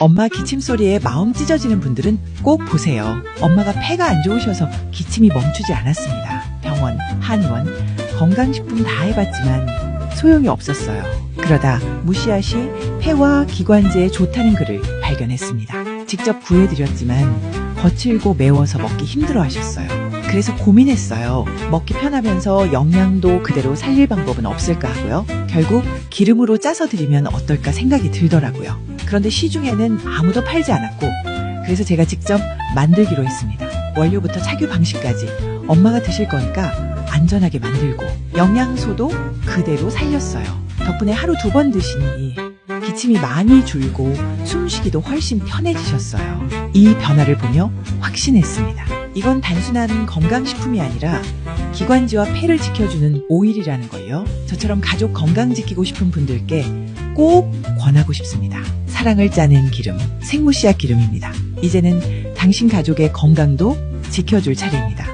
엄마 기침 소리에 마음 찢어지는 분들은 꼭 보세요. 엄마가 폐가 안 좋으셔서 기침이 멈추지 않았습니다. 병원, 한의원, 건강식품 다 해봤지만 소용이 없었어요. 그러다 무시하시 폐와 기관지에 좋다는 글을 발견했습니다. 직접 구해드렸지만 거칠고 매워서 먹기 힘들어 하셨어요. 그래서 고민했어요. 먹기 편하면서 영양도 그대로 살릴 방법은 없을까 하고요. 결국 기름으로 짜서 드리면 어떨까 생각이 들더라고요. 그런데 시중에는 아무도 팔지 않았고, 그래서 제가 직접 만들기로 했습니다. 원료부터 착유 방식까지 엄마가 드실 거니까 안전하게 만들고 영양소도 그대로 살렸어요. 덕분에 하루 2번 드시니 기침이 많이 줄고 숨쉬기도 훨씬 편해지셨어요. 이 변화를 보며 확신했습니다. 이건 단순한 건강식품이 아니라 기관지와 폐를 지켜주는 오일이라는 걸요. 저처럼 가족 건강 지키고 싶은 분들께 꼭 권하고 싶습니다. 사랑을 짜는 기름, 생무씨앗 기름입니다. 이제는 당신 가족의 건강도 지켜줄 차례입니다.